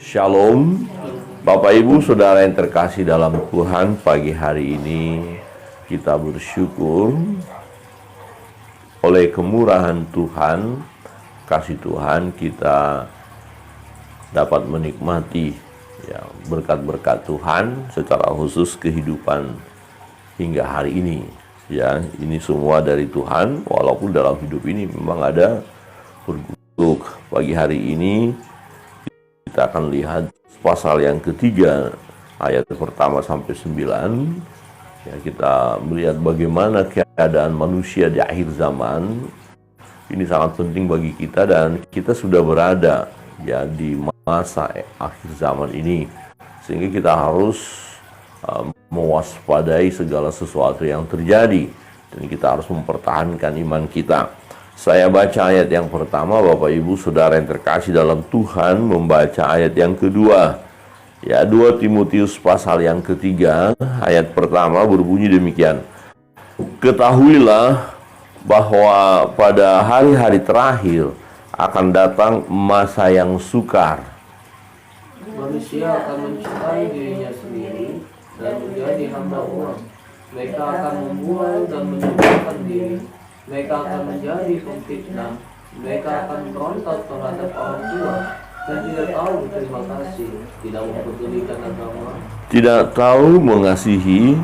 Shalom, Bapak Ibu Saudara yang terkasih dalam Tuhan. Pagi hari ini kita bersyukur oleh kemurahan Tuhan, kasih Tuhan, kita dapat menikmati berkat-berkat Tuhan secara khusus kehidupan hingga hari ini. Ya, ini semua dari Tuhan, walaupun dalam hidup ini memang ada perguluk. Pagi hari ini kita akan lihat pasal yang ketiga, ayat pertama sampai 9. Ya, kita melihat bagaimana keadaan manusia di akhir zaman. Ini sangat penting bagi kita dan kita sudah berada ya di masa akhir zaman ini. Sehingga kita harus mewaspadai segala sesuatu yang terjadi dan kita harus mempertahankan iman kita. Saya baca ayat yang pertama, Bapak Ibu Saudara yang terkasih dalam Tuhan, membaca ayat yang kedua. Ya, 2 Timotius pasal yang ketiga, ayat pertama berbunyi demikian. Ketahuilah bahwa pada hari-hari terakhir akan datang masa yang sukar. Manusia akan mencintai dirinya sendiri dan menjadi hamba uang. Mereka akan membual dan menyembahkan diri. Mereka akan menjadi pemfitnah. Mereka akan berontak terhadap orang tua dan tidak tahu berterima kasih, tidak mempedulikan agama, tidak tahu mengasihi,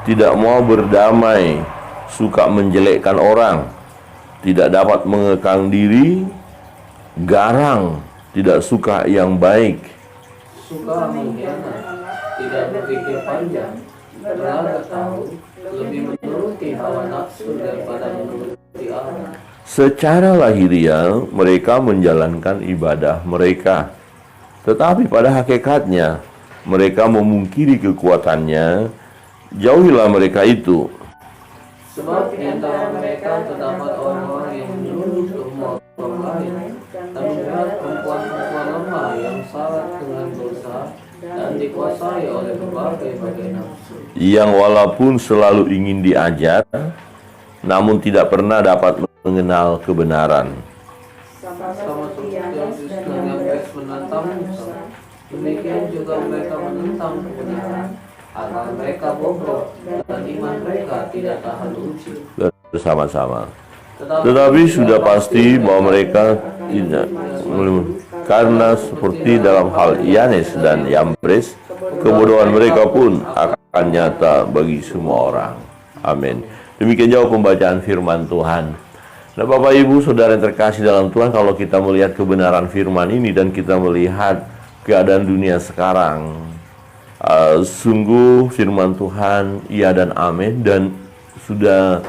tidak mau berdamai, suka menjelekkan orang, tidak dapat mengekang diri, garang, tidak suka yang baik, suka mengkhianat, tidak berpikir panjang, berlaga tahu, lebih menuruti hawa nafsu daripada menuruti Allah. Secara lahiriah mereka menjalankan ibadah mereka, tetapi pada hakikatnya mereka memungkiri kekuatannya. Jauhilah mereka itu. Sebab di antara mereka terdapat orang-orang yang menyuruh rumah orang lain dan memberat perempuan-perempuan lemah yang syarat dengan dosa dan dikuasai oleh berbagai nafsu, yang walaupun selalu ingin diajar, namun tidak pernah dapat mengenal kebenaran. Sama seperti Yesus dan Yabes menentang Musa, demikian juga mereka menentang kebenaran, agar mereka bobrok dan iman mereka tidak tahan uji. Bersama-sama. Tetapi sudah pasti bahwa mereka tidak, karena seperti dalam hal Yanes dan Yambres, kebodohan mereka pun akan nyata bagi semua orang. Amin. Demikian jauh pembacaan firman Tuhan. Nah, Bapak Ibu Saudara yang terkasih dalam Tuhan, kalau kita melihat kebenaran firman ini dan kita melihat keadaan dunia sekarang, sungguh firman Tuhan iya dan amin, dan sudah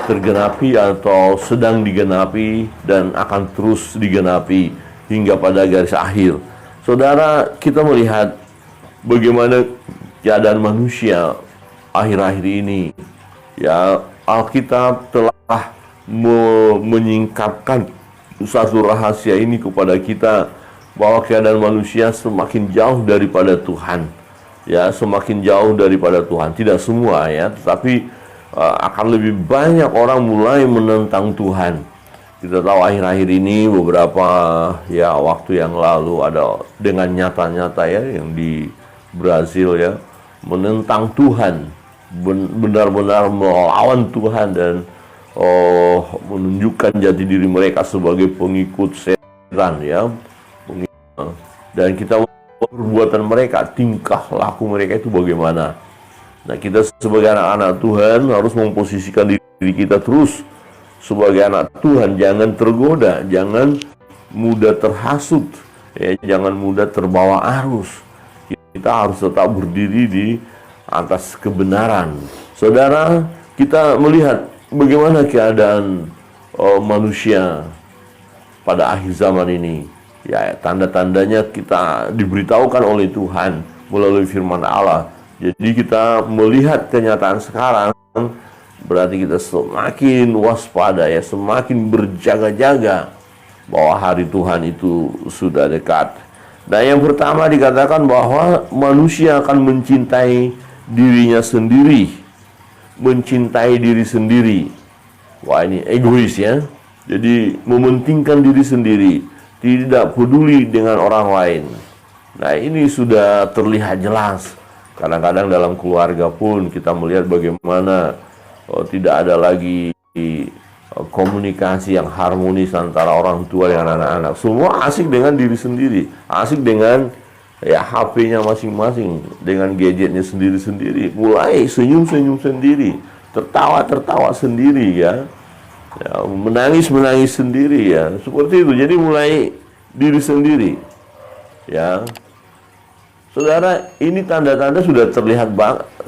tergenapi atau sedang digenapi dan akan terus digenapi hingga pada garis akhir. Saudara, kita melihat bagaimana keadaan manusia akhir-akhir ini. Ya, Alkitab telah menyingkapkan satu rahasia ini kepada kita, bahwa keadaan manusia semakin jauh daripada Tuhan. Ya, semakin jauh daripada Tuhan. Tidak semua ya, tetapi akan lebih banyak orang mulai menentang Tuhan. Kita tahu akhir-akhir ini beberapa ya waktu yang lalu ada dengan nyata-nyata ya yang di Brazil ya, menentang Tuhan, benar-benar melawan Tuhan dan menunjukkan jati diri mereka sebagai pengikut setan ya. Dan kita perbuatan mereka, tingkah laku mereka itu bagaimana. Nah, kita sebagai anak-anak Tuhan harus memposisikan diri kita terus sebagai anak Tuhan. Jangan tergoda, jangan mudah terhasut ya, jangan mudah terbawa arus. Kita harus tetap berdiri di atas kebenaran. Saudara, kita melihat bagaimana keadaan manusia pada akhir zaman ini. Ya, tanda-tandanya kita diberitahukan oleh Tuhan melalui firman Allah. Jadi kita melihat kenyataan sekarang, berarti kita semakin waspada ya, semakin berjaga-jaga bahwa hari Tuhan itu sudah dekat. Nah, yang pertama dikatakan bahwa manusia akan mencintai dirinya sendiri. Mencintai diri sendiri. Wah, ini egois ya. Jadi mementingkan diri sendiri, tidak peduli dengan orang lain. Nah, ini sudah terlihat jelas. Kadang-kadang dalam keluarga pun kita melihat bagaimana tidak ada lagi komunikasi yang harmonis antara orang tua dengan anak-anak. Semua asik dengan diri sendiri, asik dengan ya HP-nya masing-masing, dengan gadgetnya sendiri-sendiri, mulai senyum-senyum sendiri, tertawa-tertawa sendiri ya, menangis-menangis sendiri ya, seperti itu. Jadi mulai diri sendiri ya. Saudara, ini tanda-tanda sudah terlihat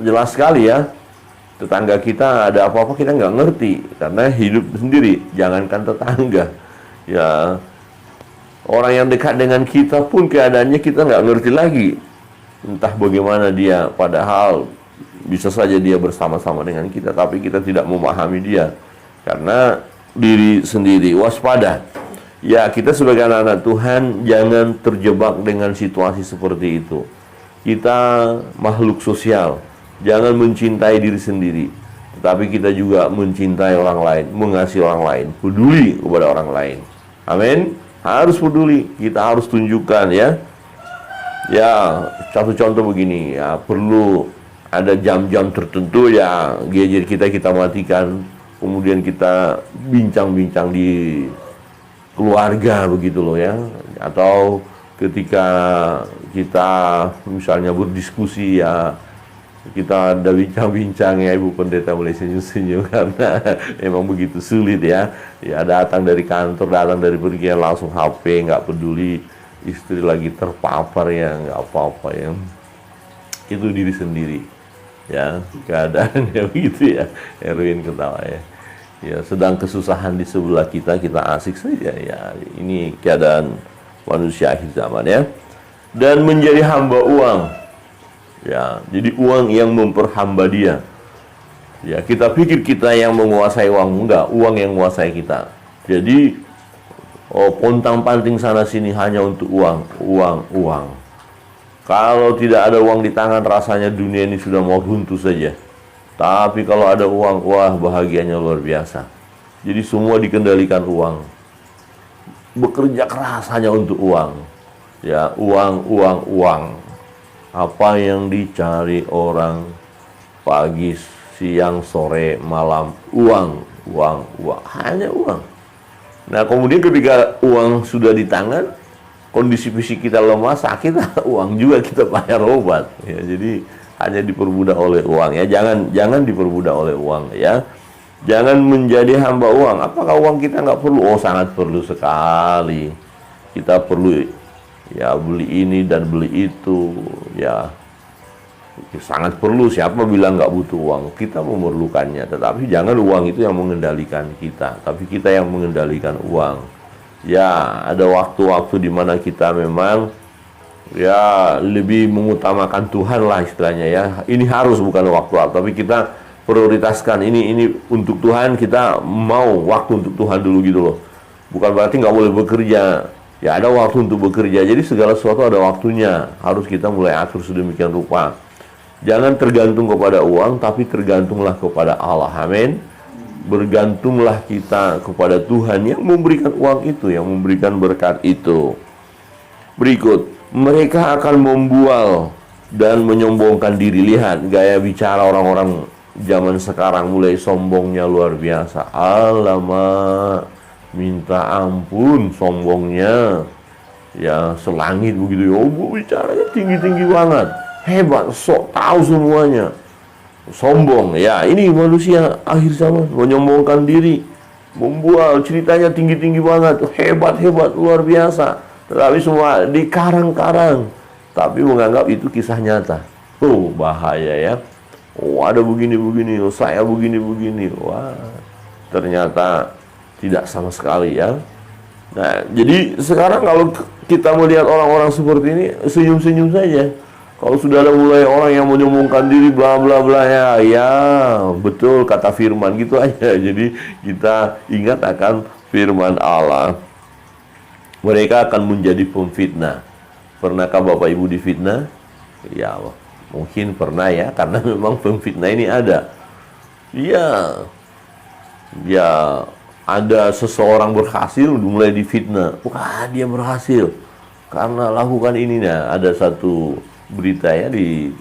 jelas sekali ya. Tetangga kita ada apa-apa kita nggak ngerti karena hidup sendiri, jangankan tetangga ya, orang yang dekat dengan kita pun keadaannya kita nggak ngerti lagi, entah bagaimana dia, padahal bisa saja dia bersama-sama dengan kita tapi kita tidak memahami dia karena diri sendiri. Waspada ya, kita sebagai anak-anak Tuhan jangan terjebak dengan situasi seperti itu. Kita makhluk sosial, jangan mencintai diri sendiri, tetapi kita juga mencintai orang lain, mengasihi orang lain, peduli kepada orang lain. Amin. Harus peduli, kita harus tunjukkan ya. Ya, satu contoh begini ya, perlu ada jam-jam tertentu ya, gadget kita matikan, kemudian kita bincang-bincang di keluarga begitu loh ya, atau ketika kita misalnya berdiskusi ya, kita ada bincang-bincang ya, Ibu Pendeta boleh senyum-senyum karena memang begitu sulit ya. Ya, datang dari kantor, datang dari pergi langsung HP, nggak peduli istri lagi terpapar ya, nggak apa-apa ya. Itu diri sendiri ya, keadaannya begitu ya. Erwin ketawa ya. Ya, sedang kesusahan di sebelah kita asik saja ya. Ini keadaan manusia akhir zaman ya. Dan menjadi hamba uang. Ya, jadi uang yang memperhamba dia. Ya, kita pikir kita yang menguasai uang, enggak, uang yang menguasai kita. Jadi pontang-panting sana sini hanya untuk uang. Kalau tidak ada uang di tangan, rasanya dunia ini sudah mau runtuh saja. Tapi kalau ada uang, wah bahagianya luar biasa. Jadi semua dikendalikan uang. Bekerja keras hanya untuk uang. Ya, uang. Apa yang dicari orang pagi, siang, sore, malam, uang. Hanya uang. Nah, kemudian ketika uang sudah di tangan, kondisi fisik kita lemah, sakit, uang juga kita bayar obat. Ya, jadi hanya diperbudak oleh uang ya. Jangan diperbudak oleh uang ya. Jangan menjadi hamba uang. Apakah uang kita nggak perlu? Oh, sangat perlu sekali. Kita perlu ya beli ini dan beli itu ya, sangat perlu. Siapa bilang nggak butuh uang? Kita memerlukannya, tetapi jangan uang itu yang mengendalikan kita, tapi kita yang mengendalikan uang. Ya, ada waktu-waktu di mana kita memang ya lebih mengutamakan Tuhan lah istilahnya ya. Ini harus, bukan waktu, tapi kita prioritaskan ini untuk Tuhan, kita mau waktu untuk Tuhan dulu gitu loh. Bukan berarti nggak boleh bekerja. Ya, ada waktu untuk bekerja. Jadi segala sesuatu ada waktunya. Harus kita mulai atur sedemikian rupa. Jangan tergantung kepada uang, tapi tergantunglah kepada Allah. Amin. Bergantunglah kita kepada Tuhan yang memberikan uang itu, yang memberikan berkat itu. Berikut, mereka akan membual dan menyombongkan diri. Lihat gaya bicara orang-orang zaman sekarang, mulai sombongnya luar biasa. Alamak, minta ampun sombongnya ya, selangit begitu ya. Bicaranya tinggi-tinggi banget, hebat, sok tahu semuanya, sombong ya. Ini manusia akhir zaman, menyombongkan diri, membual, ceritanya tinggi-tinggi banget, hebat-hebat, luar biasa, tetapi semua dikarang-karang, tapi menganggap itu kisah nyata. Oh, bahaya ya. Oh, ada begini-begini, oh, saya begini-begini. Wah, ternyata tidak sama sekali ya. Nah, jadi sekarang kalau kita melihat orang-orang seperti ini, senyum-senyum saja. Kalau sudah ada mulai orang yang menyombongkan diri bla bla bla ya, betul kata firman gitu aja. Jadi kita ingat akan firman Allah. Mereka akan menjadi pemfitnah. Pernahkah Bapak Ibu difitnah? Ya, mungkin pernah ya, karena memang pemfitnah ini ada. Ya, ada seseorang berhasil, mulai difitnah. Wah, dia berhasil. karena lakukan ini. Nah, ada satu berita ya di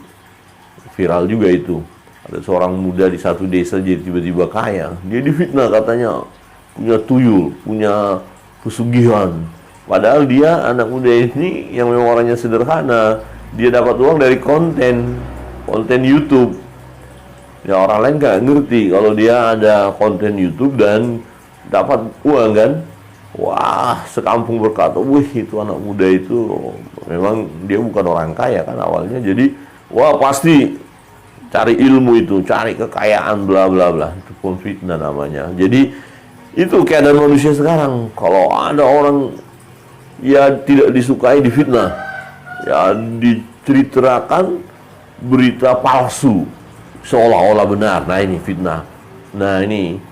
viral juga itu. Ada seorang muda di satu desa jadi tiba-tiba kaya. Dia difitnah katanya punya tuyul, punya pesugihan. Padahal dia anak muda ini yang memang orangnya sederhana. Dia dapat uang dari konten YouTube. Ya orang lain nggak ngerti kalau dia ada konten YouTube dan dapat uang kan. Wah, sekampung berkata, wih itu anak muda itu memang dia bukan orang kaya kan awalnya. Jadi, wah pasti cari ilmu itu, cari kekayaan, bla bla bla. Itu fitnah namanya. Jadi, itu keadaan manusia sekarang. Kalau ada orang ya tidak disukai difitnah, ya diceritakan berita palsu, seolah-olah benar. Nah ini fitnah. Nah ini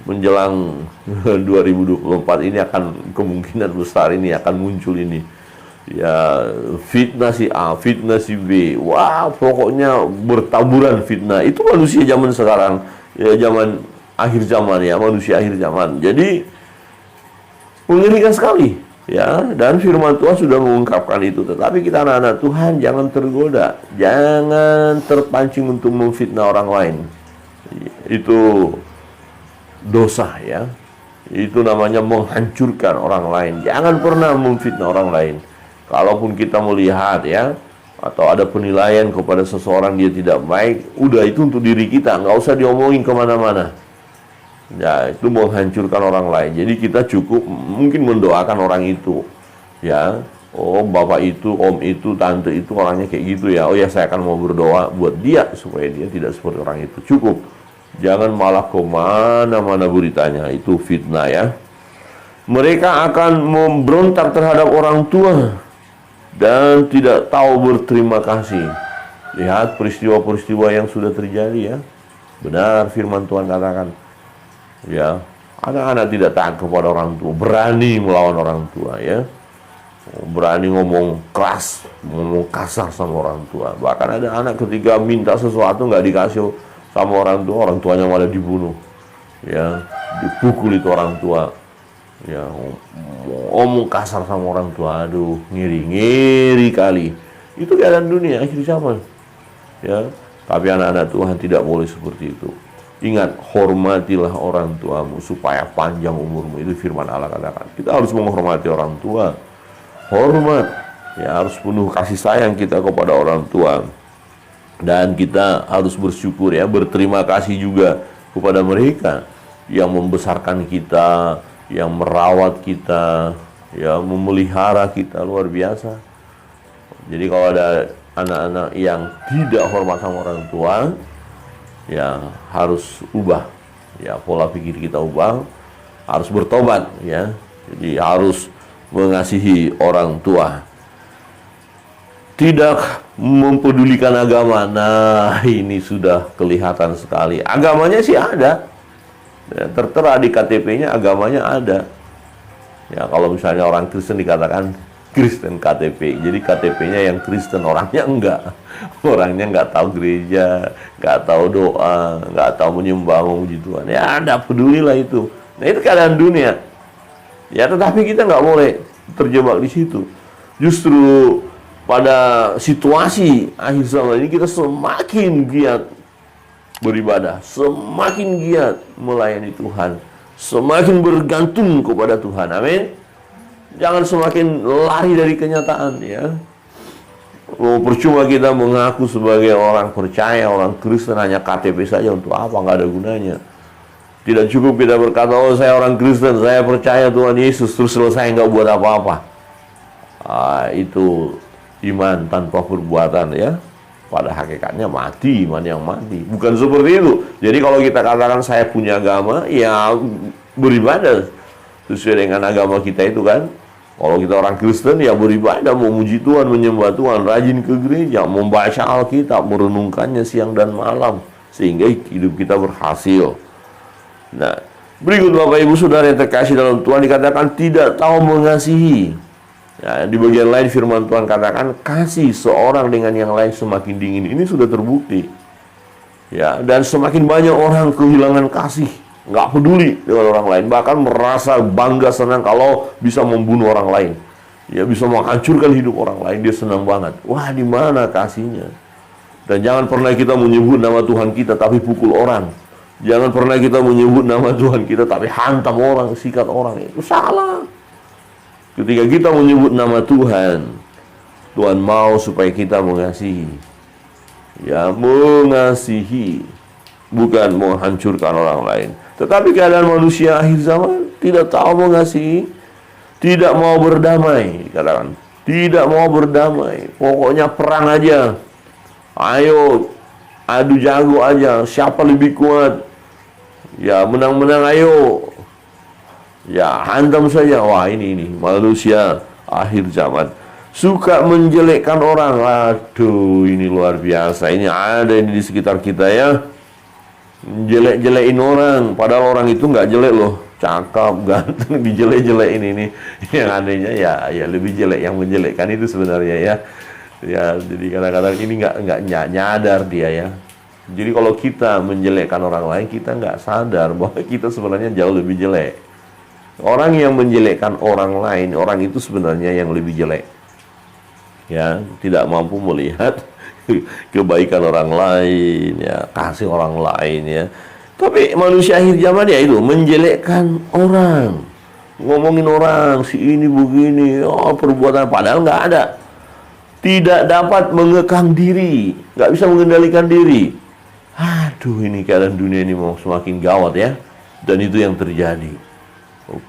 menjelang 2024 ini akan kemungkinan besar ini akan muncul ini ya, fitnah si A, fitnah si B. Wah pokoknya bertaburan fitnah. Itu manusia zaman sekarang ya, zaman akhir zaman ya, manusia akhir zaman. Jadi mengerikan sekali ya, dan firman Tuhan sudah mengungkapkan itu. Tetapi kita anak-anak Tuhan jangan tergoda, jangan terpancing untuk memfitnah orang lain. Itu dosa ya. Itu namanya menghancurkan orang lain. Jangan pernah memfitnah orang lain. Kalaupun kita melihat ya, atau ada penilaian kepada seseorang dia tidak baik, udah itu untuk diri kita, nggak usah diomongin kemana-mana. Ya, itu menghancurkan orang lain. Jadi kita cukup mungkin mendoakan orang itu. Ya, oh bapak itu, om itu, tante itu orangnya kayak gitu ya. Oh ya saya akan mau berdoa buat dia supaya dia tidak seperti orang itu. Cukup. Jangan malah kemana-mana beritanya. Itu fitnah ya. Mereka akan memberontak terhadap orang tua dan tidak tahu berterima kasih. Lihat peristiwa-peristiwa yang sudah terjadi ya. Benar firman Tuhan katakan. Ya, anak-anak tidak taat kepada orang tua, berani melawan orang tua ya, berani ngomong keras, ngomong kasar sama orang tua. Bahkan ada anak ketika minta sesuatu nggak dikasih sama orang tua, orang tuanya malah dibunuh ya, dipukul itu orang tua ya, ngomong kasar sama orang tua. Aduh, ngiri kali. Itu keadaan dunia akhir zaman ya. Tapi anak-anak Tuhan tidak boleh seperti itu. Ingat, hormatilah orang tuamu supaya panjang umurmu. Itu firman Allah katakan. Kita harus menghormati orang tua. Hormat. Ya, harus penuh kasih sayang kita kepada orang tua. Dan kita harus bersyukur ya, berterima kasih juga kepada mereka yang membesarkan kita, yang merawat kita, yang memelihara kita, luar biasa. Jadi kalau ada anak-anak yang tidak hormat sama orang tua, ya harus ubah ya, pola pikir kita ubah, harus bertobat ya. Jadi harus mengasihi orang tua, tidak mempedulikan agama. Nah ini sudah kelihatan sekali. Agamanya sih ada ya, tertera di KTP-nya agamanya ada ya. Kalau misalnya orang Kristen dikatakan Kristen KTP, jadi KTP-nya yang Kristen, orangnya enggak. Orangnya nggak tahu gereja, nggak tahu doa, nggak tahu menyembah, memuji Tuhan. Ya, enggak pedulilah itu. Nah, itu keadaan dunia. Ya, tetapi kita nggak boleh terjebak di situ. Justru pada situasi akhir zaman ini kita semakin giat beribadah, semakin giat melayani Tuhan, semakin bergantung kepada Tuhan. Amin. Jangan semakin lari dari kenyataan ya. Oh, percuma kita mengaku sebagai orang percaya, orang Kristen, hanya KTP saja, untuk apa? Nggak ada gunanya. Tidak cukup kita berkata, oh saya orang Kristen, saya percaya Tuhan Yesus, terus selesai nggak buat apa-apa. Itu iman tanpa perbuatan ya. Pada hakikatnya mati, iman yang mati. Bukan seperti itu. Jadi kalau kita katakan saya punya agama, ya beribadah sesuai dengan agama kita itu kan. Kalau kita orang Kristen ya beribadah, memuji Tuhan, menyembah Tuhan, rajin ke gereja, membaca Alkitab, merenungkannya siang dan malam, sehingga hidup kita berhasil. Nah, berikut Bapak Ibu Saudara yang terkasih dalam Tuhan, dikatakan tidak tahu mengasihi. Ya, di bagian lain firman Tuhan katakan kasih seorang dengan yang lain semakin dingin. Ini sudah terbukti. Ya, dan semakin banyak orang kehilangan kasih, nggak peduli dengan orang lain, bahkan merasa bangga senang kalau bisa membunuh orang lain. Ya, bisa menghancurkan hidup orang lain, dia senang banget. Wah, di mana kasihnya? Dan jangan pernah kita menyebut nama Tuhan kita tapi pukul orang. Jangan pernah kita menyebut nama Tuhan kita tapi hantam orang, sikat orang. Itu salah. Ketika kita menyebut nama Tuhan, Tuhan mau supaya kita mengasihi. Ya, mengasihi, bukan menghancurkan orang lain. Tetapi keadaan manusia akhir zaman tidak tahu mengasihi, tidak mau berdamai, katakan. Tidak mau berdamai. Pokoknya perang aja. Ayo, adu jago aja. Siapa lebih kuat? Ya, menang-menang ayo. Ya, hantam saja. Wah, ini manusia akhir zaman. Suka menjelekkan orang. Aduh, ini luar biasa. Ini ada ini di sekitar kita ya. Jelek-jelekin orang. Padahal orang itu nggak jelek loh. Cakep, ganteng, dijelek-jelekin ini. Yang anehnya ya lebih jelek yang menjelekkan itu sebenarnya ya. Ya, jadi kadang-kadang ini nggak nyadar dia ya. Jadi kalau kita menjelekkan orang lain, kita nggak sadar bahwa kita sebenarnya jauh lebih jelek. Orang yang menjelekkan orang lain, orang itu sebenarnya yang lebih jelek. Ya, tidak mampu melihat kebaikan orang lain, ya, kasih orang lain ya. Tapi manusia akhir zaman ya itu menjelekkan orang, ngomongin orang, si ini begini, oh perbuatan padahal nggak ada, tidak dapat mengekang diri, nggak bisa mengendalikan diri. Aduh, ini keadaan dunia ini mau semakin gawat ya, dan itu yang terjadi.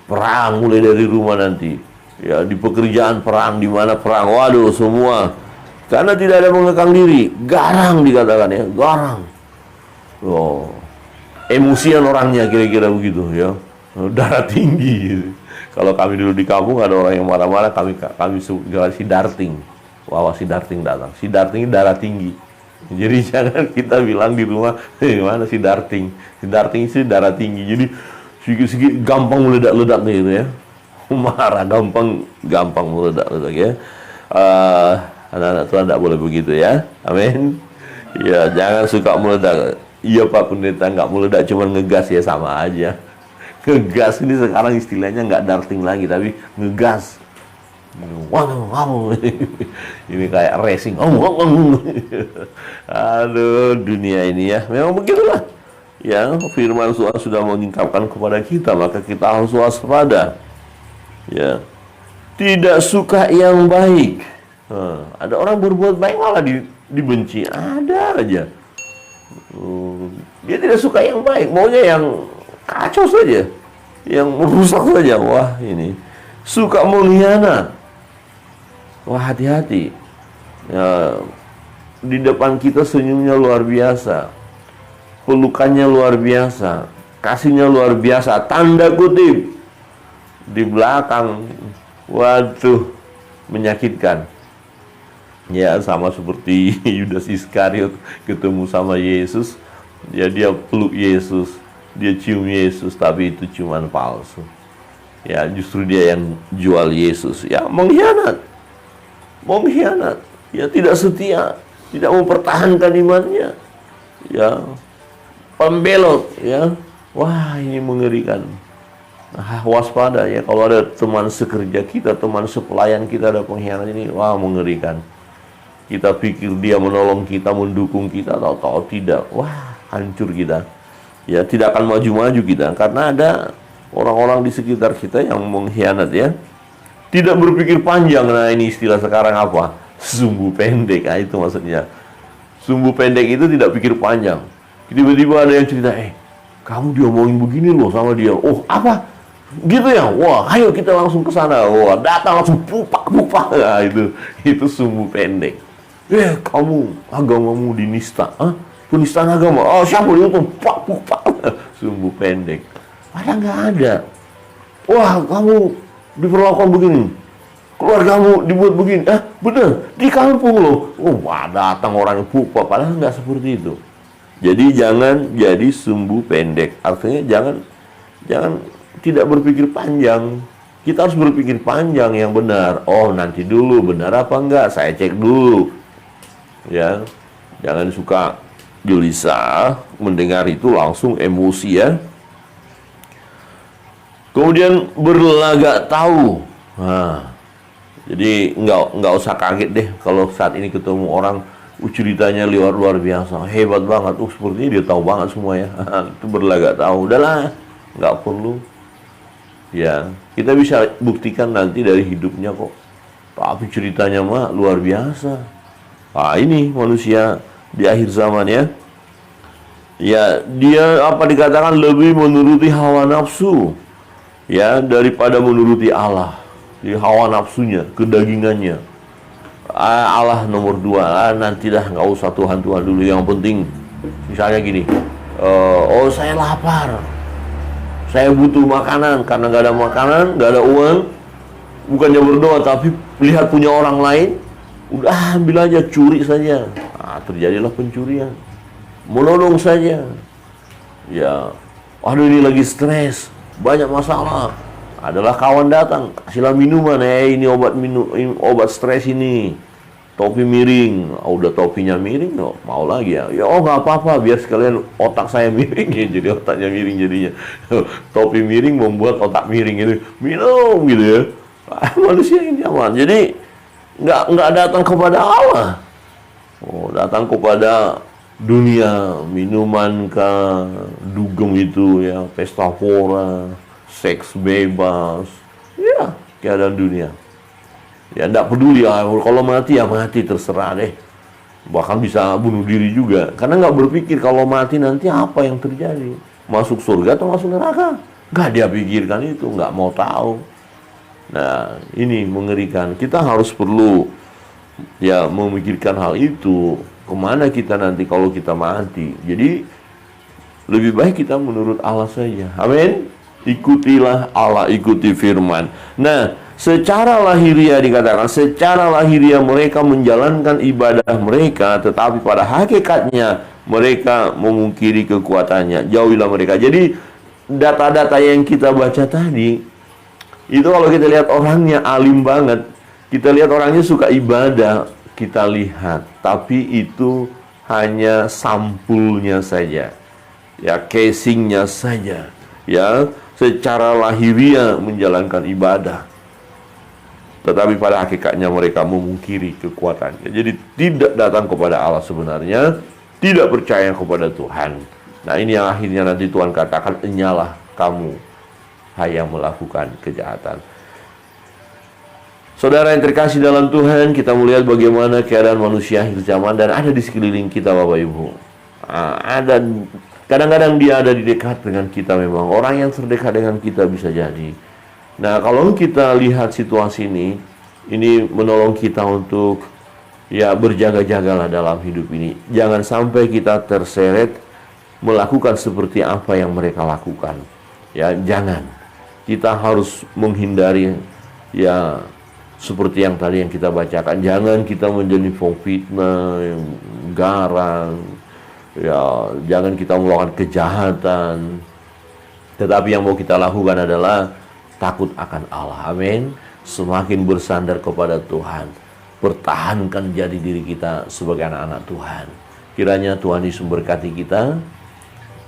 Perang mulai dari rumah nanti, ya di pekerjaan perang, di mana perang, waduh semua, karena tidak ada mengekang diri, garang dikatakan ya, garang. Oh. Emosian orangnya kira-kira begitu ya, darah tinggi. Kalau kami dulu di kampung ada orang yang marah-marah, kami suka si Darting. Wah, si Darting datang. Si Darting darah tinggi. Jadi jangan kita bilang di rumah, mana si Darting? Si Darting itu darah tinggi. Jadi sedikit-sedikit gampang meledak-ledak gitu ya. Marah gampang meledak-ledak ya. Anak-anak Tuhan tidak boleh begitu ya. Amin. Ya, jangan suka meledak. Iya Pak Pendeta, nggak meledak, cuma ngegas ya sama aja. Ngegas ini sekarang istilahnya nggak darting lagi, tapi ngegas. Wow. Ini kayak racing. Aduh, dunia ini ya, memang begitulah. Ya, firman Tuhan sudah mengungkapkan kepada kita, maka kita harus waspada. Ya, tidak suka yang baik. Ada orang berbuat baik malah dibenci, ada aja. Dia tidak suka yang baik, maunya yang kacau saja, yang merusak saja. Wah, ini suka mengkhianat. Wah, hati-hati ya, di depan kita senyumnya luar biasa, pelukannya luar biasa, kasihnya luar biasa, tanda kutip. Di belakang, waduh, menyakitkan. Ya, sama seperti Yudas Iskariot ketemu sama Yesus, ya dia peluk Yesus, dia cium Yesus, tapi itu cuma palsu. Ya, justru dia yang jual Yesus. Ya, mengkhianat, ya tidak setia, tidak mempertahankan imannya. Ya, pembelot, ya. Wah, ini mengerikan. Waspada ya, kalau ada teman sekerja kita, teman sepelayan kita ada pengkhianat ini, wah mengerikan. Kita pikir dia menolong kita, mendukung kita, tahu-tahu tidak. Wah, hancur kita. Ya, tidak akan maju-maju kita karena ada orang-orang di sekitar kita yang mengkhianat ya. Tidak berpikir panjang. Nah, ini istilah sekarang apa? Sumbu pendek. Nah, itu maksudnya. Sumbu pendek itu tidak pikir panjang. Tiba-tiba ada yang cerita, kamu diomongin begini loh sama dia. Oh, apa? Gitu ya? Wah, ayo kita langsung ke sana. Wah, datang langsung pupak. Nah, itu sumbu pendek. Kamu agamamu dinista, penistaan agama. Oh, siapa itu? Pak. Sumbu pendek. Padahal nggak ada. Wah, kamu diperlakukan begini, keluargamu dibuat begini. Bener, di kampung loh. Wah, datang orang pupak. Padahal nggak seperti itu. Jadi jangan jadi sumbu pendek. Artinya jangan tidak berpikir panjang. Kita harus berpikir panjang yang benar. Oh, nanti dulu benar apa enggak? Saya cek dulu. Ya, jangan suka gelisah mendengar itu langsung emosi ya. Kemudian berlagak tahu. Nah, Jadi nggak usah kaget deh kalau saat ini ketemu orang ceritanya luar biasa, hebat banget. Sepertinya dia tahu banget semua ya. Itu berlagak tahu. Udahlah, nggak perlu. Ya, kita bisa buktikan nanti dari hidupnya kok. Tapi ceritanya mah luar biasa. Nah, ini manusia di akhir zaman ya. Ya, dia apa dikatakan lebih menuruti hawa nafsu ya daripada menuruti Allah. Di hawa nafsunya, kedagingannya. Allah nomor 2. Nanti dah nggak usah Tuhan dulu. Yang penting misalnya gini, saya lapar, saya butuh makanan, karena nggak ada makanan, nggak ada uang. Bukannya berdoa, tapi lihat punya orang lain, udah ambil aja, curi saja. Nah, terjadilah pencurian. Menolong saja. Ya, aduh ini lagi stres, banyak masalah. Adalah kawan datang, kasihlah minuman, ini obat stres ini. Topi miring, udah topinya miring, mau lagi ya. Ya nggak apa-apa, biar sekalian otak saya miring ya, jadi otaknya miring jadinya. Topi miring membuat otak miring itu, minum gitu ya. Manusia yang nyaman. Jadi nggak datang kepada Allah, datang kepada dunia, minuman kah, dugem itu ya, pesta pora, seks bebas, ya keadaan dunia. Ya enggak peduli ya, kalau mati ya mati, terserah deh. Bahkan bisa bunuh diri juga, karena nggak berpikir kalau mati nanti apa yang terjadi, masuk surga atau masuk neraka. Nggak dia pikirkan itu, nggak mau tahu. Nah ini mengerikan. Kita harus perlu ya memikirkan hal itu. Kemana kita nanti kalau kita mati? Jadi lebih baik kita menurut Allah saja. Amin. Ikutilah Allah, ikuti firman. Nah, secara lahiriah dikatakan, secara lahiriah mereka menjalankan ibadah mereka, tetapi pada hakikatnya mereka memungkiri kekuatannya. Jauhilah mereka. Jadi data-data yang kita baca tadi, itu kalau kita lihat orangnya alim banget, kita lihat orangnya suka ibadah, kita lihat, tapi itu hanya sampulnya saja, ya casingnya saja, ya secara lahiriah menjalankan ibadah, tetapi pada hakikatnya mereka memungkiri kekuatannya. Jadi tidak datang kepada Allah sebenarnya, tidak percaya kepada Tuhan. Nah ini yang akhirnya nanti Tuhan katakan, enyalah kamu hai yang melakukan kejahatan. Saudara yang terkasih dalam Tuhan, kita melihat bagaimana keadaan manusia akhir zaman, dan ada di sekeliling kita Bapak Ibu. Ada, kadang-kadang dia ada di dekat dengan kita memang. Orang yang terdekat dengan kita bisa jadi. Nah kalau kita lihat situasi ini menolong kita untuk ya berjaga-jagalah dalam hidup ini. Jangan sampai kita terseret melakukan seperti apa yang mereka lakukan. Ya jangan. Kita harus menghindari ya seperti yang tadi yang kita bacakan. Jangan kita menjadi fitnah yang garang. Ya, jangan kita melakukan kejahatan. Tetapi yang mau kita lakukan adalah takut akan Allah. Amin. Semakin bersandar kepada Tuhan. Pertahankan jadi diri kita sebagai anak-anak Tuhan. Kiranya Tuhan Yesus memberkati kita.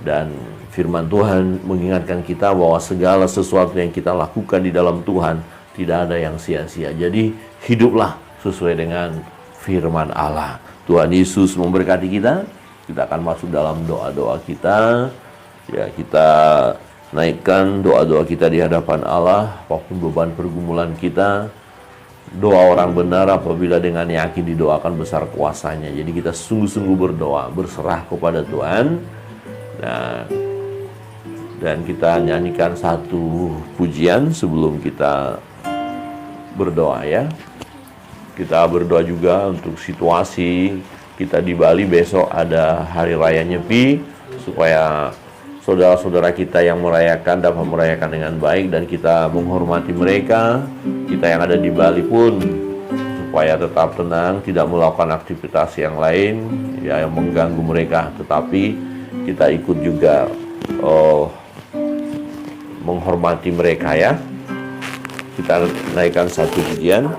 Dan firman Tuhan mengingatkan kita bahwa segala sesuatu yang kita lakukan di dalam Tuhan tidak ada yang sia-sia. Jadi hiduplah sesuai dengan firman Allah. Tuhan Yesus memberkati kita. Kita akan masuk dalam doa-doa kita. Ya, kita naikkan doa-doa kita di hadapan Allah. Apapun beban pergumulan kita, doa orang benar apabila dengan yakin didoakan besar kuasanya. Jadi kita sungguh-sungguh berdoa, berserah kepada Tuhan. Nah, dan kita nyanyikan satu pujian sebelum kita berdoa ya. Kita berdoa juga untuk situasi kita di Bali. Besok ada Hari Raya Nyepi, supaya saudara-saudara kita yang merayakan dapat merayakan dengan baik, dan kita menghormati mereka. Kita yang ada di Bali pun supaya tetap tenang, tidak melakukan aktivitas yang lain ya yang mengganggu mereka, tetapi kita ikut juga menghormati mereka ya. Kita naikkan satu pujian.